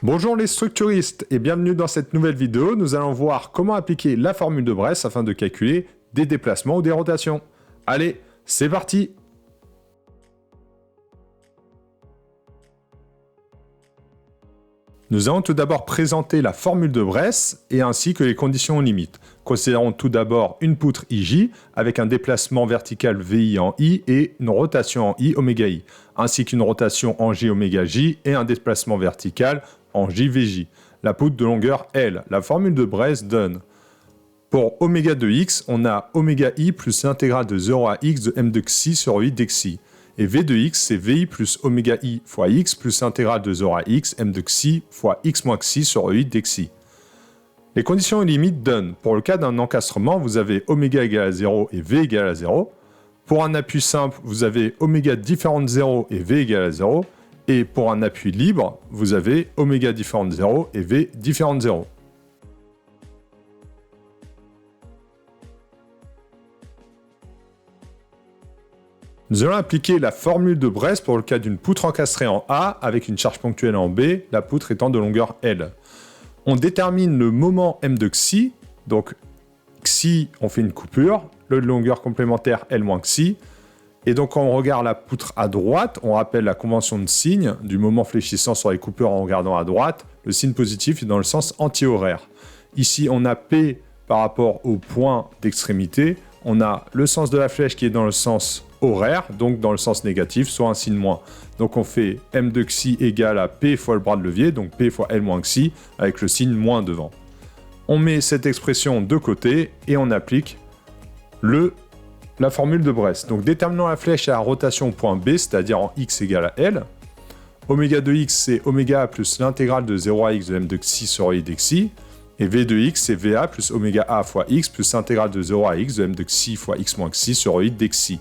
Bonjour les structuristes et bienvenue dans cette nouvelle vidéo. Nous allons voir comment appliquer la formule de Bress afin de calculer des déplacements ou des rotations. Allez, c'est parti! Nous allons tout d'abord présenter la formule de Bress et ainsi que les conditions aux limites. Considérons tout d'abord une poutre IJ avec un déplacement vertical VI en I et une rotation en I oméga I, ainsi qu'une rotation en J oméga J et un déplacement vertical en JVJ. La poutre de longueur L. La formule de Bress donne pour oméga de x, on a oméga I plus l'intégrale de 0 à x de m de xi sur i dxi. Et v de x, c'est vi plus oméga i fois x plus l'intégrale de 0 à x, m de xi fois x moins xi sur i dxi. Les conditions et limites donnent, pour le cas d'un encastrement, vous avez oméga égale à 0 et v égale à 0. Pour un appui simple, vous avez oméga différent de 0 et v égale à 0. Et pour un appui libre, vous avez oméga différent de 0 et v différent de 0. Nous allons appliquer la formule de Bress pour le cas d'une poutre encastrée en A avec une charge ponctuelle en B, la poutre étant de longueur L. On détermine le moment m de xi, donc xi, on fait une coupure, le de longueur complémentaire L moins xi, et donc quand on regarde la poutre à droite, on rappelle la convention de signe du moment fléchissant sur les coupures en regardant à droite, le signe positif est dans le sens anti-horaire. Ici, on a P par rapport au point d'extrémité, on a le sens de la flèche qui est dans le sens horaire, donc dans le sens négatif, soit un signe moins. Donc on fait m de xi égale à p fois le bras de levier, donc p fois l moins xi, avec le signe moins devant. On met cette expression de côté et on applique la formule de Bress. Donc déterminant la flèche à la rotation au point B, c'est-à-dire en x égale à l. Oméga de x, c'est oméga a plus l'intégrale de 0 à x de m de xi sur i dxi. Et v de x, c'est va plus oméga a fois x plus l'intégrale de 0 à x de m de xi fois x moins xi sur i dxi.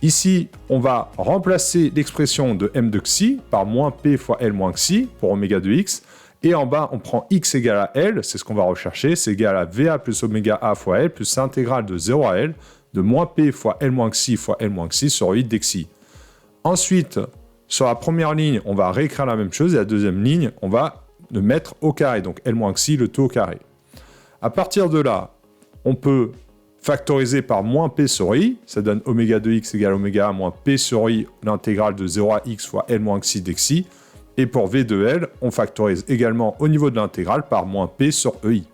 Ici, on va remplacer l'expression de m de xi par moins p fois l moins xi pour oméga de x. Et en bas, on prend x égale à l, c'est ce qu'on va rechercher, c'est égal à va plus oméga a fois l plus l'intégrale de 0 à l de moins p fois l moins xi fois l moins xi sur i dxi. Ensuite, sur la première ligne, on va réécrire la même chose et la deuxième ligne, on va le mettre au carré, donc l moins xi, le tout au carré. À partir de là, on peut factoriser par moins p sur i, ça donne oméga de x égale oméga a moins p sur i, l'intégrale de 0 à x fois l moins xi dxi. Et pour v de l, on factorise également au niveau de l'intégrale par moins p sur ei.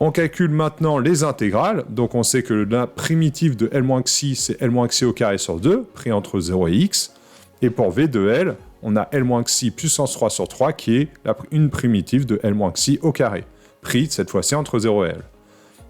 On calcule maintenant les intégrales, donc on sait que la primitive de l moins xi, c'est l moins xi au carré sur 2, pris entre 0 et x. Et pour v de l, on a l moins xi puissance 3 sur 3, qui est une primitive de l moins xi au carré, pris cette fois-ci entre 0 et l.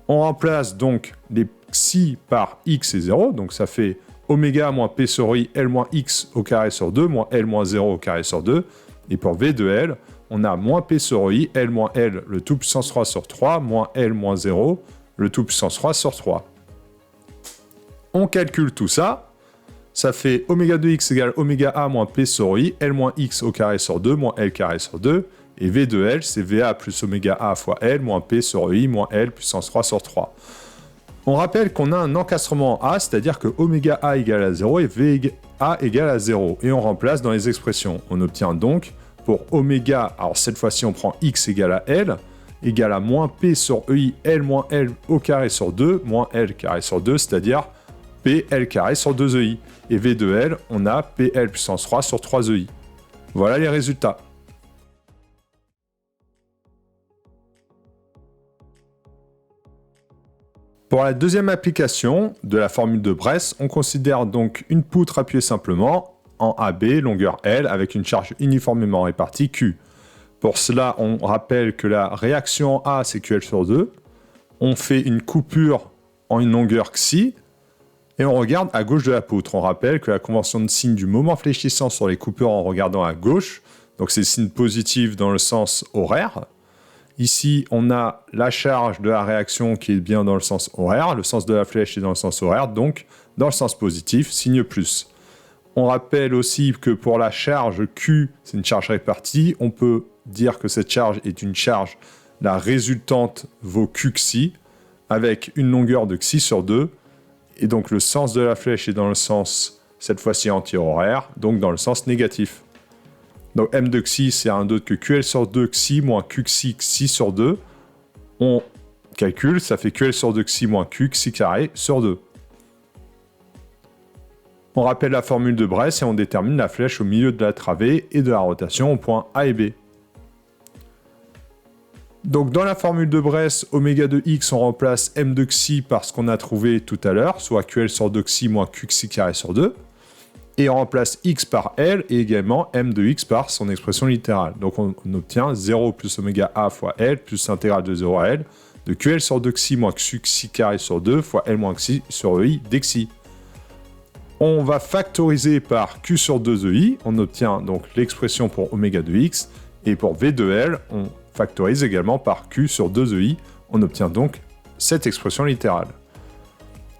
On remplace donc les xi par x et 0, donc ça fait oméga moins p sur i, l moins x au carré sur 2, moins l moins 0 au carré sur 2. Et pour v de l, on a moins p sur i, l moins l, le tout puissance 3 sur 3, moins l moins 0, le tout puissance 3 sur 3. On calcule tout ça, ça fait oméga de x égale oméga a moins p sur i, l moins x au carré sur 2, moins l carré sur 2. Et v de l, c'est va plus oméga a fois l, moins p sur i, moins l puissance 3 sur 3. On rappelle qu'on a un encastrement en A, c'est-à-dire que oméga a égale à 0 et va égale à 0. Et on remplace dans les expressions. On obtient donc, pour oméga, alors cette fois-ci on prend x égale à l, égale à moins p sur ei, l moins l au carré sur 2, moins l carré sur 2, c'est-à-dire p l carré sur 2 ei. Et v de l, on a p l puissance 3 sur 3 ei. Voilà les résultats. Pour la deuxième application de la formule de Bress, on considère donc une poutre appuyée simplement en AB, longueur L, avec une charge uniformément répartie Q. Pour cela, on rappelle que la réaction en A, c'est QL sur 2. On fait une coupure en une longueur xi, et on regarde à gauche de la poutre. On rappelle que la convention de signe du moment fléchissant sur les coupures en regardant à gauche, donc c'est le signe positif dans le sens horaire. Ici, on a la charge de la réaction qui est bien dans le sens horaire, le sens de la flèche est dans le sens horaire, donc dans le sens positif, signe plus. On rappelle aussi que pour la charge Q, c'est une charge répartie, on peut dire que cette charge est une charge, la résultante vaut Q xi, avec une longueur de xi sur 2, et donc le sens de la flèche est dans le sens, cette fois-ci anti-horaire, donc dans le sens négatif. Donc m de xi, c'est rien d'autre que ql sur 2 xi moins qxi xi sur 2. On calcule, ça fait ql sur 2 xi moins q xi carré sur 2. On rappelle la formule de Bress et on détermine la flèche au milieu de la travée et de la rotation aux points A et B. Donc dans la formule de Bress, oméga de x, on remplace m de xi par ce qu'on a trouvé tout à l'heure, soit ql sur 2 xi moins q xi carré sur 2. Et on remplace x par L et également m de x par son expression littérale. Donc on obtient 0 plus oméga a fois L plus l'intégrale de 0 à L de ql sur 2 xi moins q xi carré sur 2 fois L moins xi sur EI dxi. On va factoriser par q sur 2 EI, on obtient donc l'expression pour oméga de x, et pour v de L, on factorise également par q sur 2 EI, on obtient donc cette expression littérale.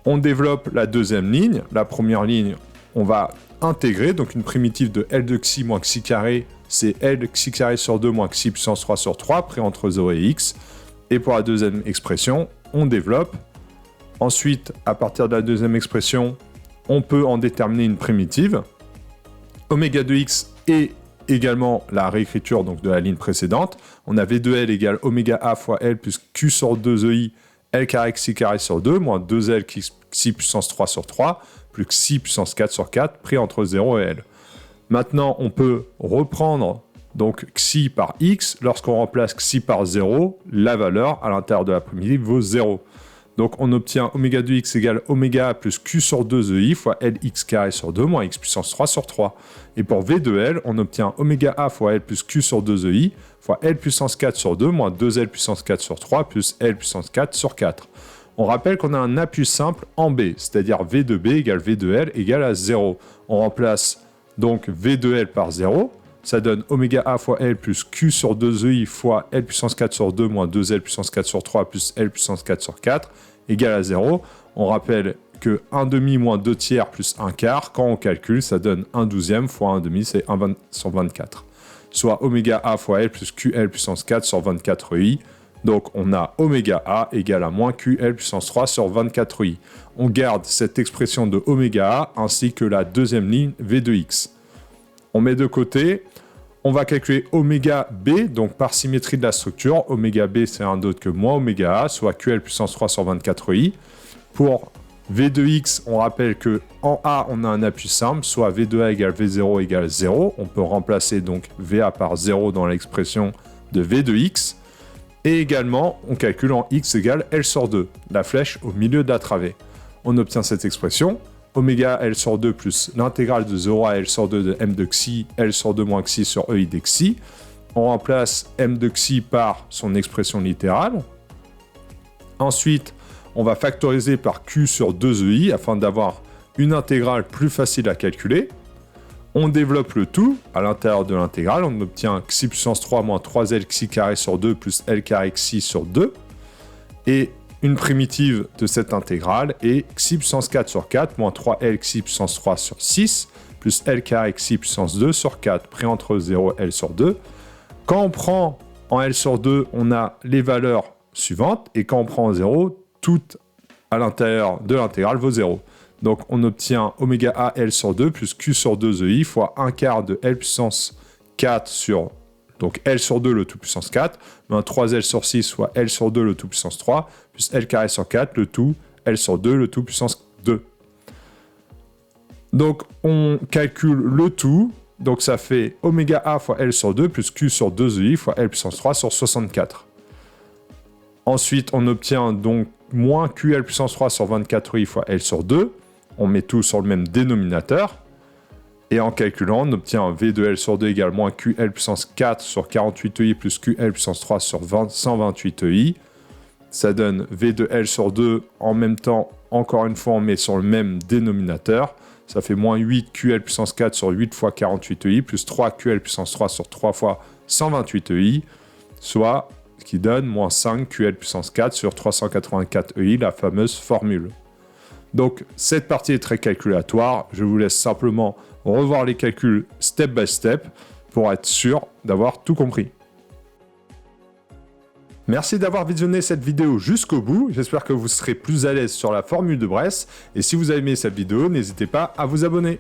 On développe la deuxième ligne, la première ligne, on va intégrer, donc une primitive de L de xi moins xi carré, c'est L xi carré sur 2 moins xi puissance 3 sur 3, pris entre 0 et x, et pour la deuxième expression, on développe. Ensuite, à partir de la deuxième expression, on peut en déterminer une primitive. Oméga de x et également la réécriture donc, de la ligne précédente. On a v de L égale oméga a fois L plus q sur 2 EI, L carré xi carré sur 2, moins 2L xi puissance 3 sur 3, plus xi puissance 4 sur 4, pris entre 0 et L. Maintenant, on peut reprendre donc xi par x. Lorsqu'on remplace xi par 0, la valeur à l'intérieur de la primitive vaut 0. Donc on obtient oméga de x égale oméga a plus q sur 2 EI fois Lx carré sur 2 moins x puissance 3 sur 3. Et pour v de L, on obtient oméga a fois L plus q sur 2 EI fois L puissance 4 sur 2 moins 2L puissance 4 sur 3 plus L puissance 4 sur 4. On rappelle qu'on a un a plus simple en b, c'est-à-dire v de b égale v de L égale à 0. On remplace donc v de L par 0. Ça donne oméga a fois L plus q sur 2 EI fois L puissance 4 sur 2 moins 2L puissance 4 sur 3 plus L puissance 4 sur 4 égale à 0. On rappelle que 1 demi moins 2 tiers plus 1 quart, quand on calcule, ça donne 1 douzième fois 1 demi, c'est 1 sur 24. Soit oméga a fois L plus QL puissance 4 sur 24 EI. Donc on a oméga a égale à moins QL puissance 3 sur 24 EI. On garde cette expression de oméga a ainsi que la deuxième ligne V de x. On met de côté, on va calculer oméga b, donc par symétrie de la structure, oméga b c'est rien d'autre que moins oméga a, soit QL puissance 3 sur 24 EI. Pour v de x, on rappelle que en a, on a un a plus simple, soit v de a égale v0 égale 0. On peut remplacer donc va par 0 dans l'expression de v de x. Et également, on calcule en x égale L sur 2, la flèche au milieu de la travée. On obtient cette expression, oméga L sur 2 plus l'intégrale de 0 à L sur 2 de m de xi, L sur 2 moins xi sur EI dxi. On remplace m de xi par son expression littérale. Ensuite, on va factoriser par q sur 2 EI afin d'avoir une intégrale plus facile à calculer. On développe le tout à l'intérieur de l'intégrale. On obtient xi puissance 3 moins 3L xi carré sur 2 plus L carré xi sur 2. Et une primitive de cette intégrale est xi puissance 4 sur 4 moins 3L xi puissance 3 sur 6 plus L carré xi puissance 2 sur 4 pris entre 0 et L sur 2. Quand on prend en L sur 2, on a les valeurs suivantes. Et quand on prend en 0, tout à l'intérieur de l'intégrale vaut 0. Donc on obtient oméga a L sur 2 plus q sur 2 EI fois 1 quart de L puissance 4 sur donc L sur 2 le tout puissance 4, moins 3L sur 6 soit L sur 2 le tout puissance 3, plus L carré sur 4 le tout L sur 2 le tout puissance 2. Donc on calcule le tout, donc ça fait oméga a fois L sur 2 plus q sur 2 EI fois L puissance 3 sur 64. Ensuite on obtient donc moins QL puissance 3 sur 24 EI fois L sur 2. On met tout sur le même dénominateur. Et en calculant, on obtient V de L sur 2 égale moins QL puissance 4 sur 48 EI plus QL puissance 3 sur 128 EI. Ça donne V de L sur 2. En même temps, encore une fois, on met sur le même dénominateur. Ça fait moins 8 QL puissance 4 sur 8 fois 48 EI plus 3 QL puissance 3 sur 3 fois 128 EI. Soit ce qui donne moins 5 QL puissance 4 sur 384 EI, la fameuse formule. Donc cette partie est très calculatoire, je vous laisse simplement revoir les calculs step by step pour être sûr d'avoir tout compris. Merci d'avoir visionné cette vidéo jusqu'au bout, j'espère que vous serez plus à l'aise sur la formule de Bress, et si vous avez aimé cette vidéo, n'hésitez pas à vous abonner.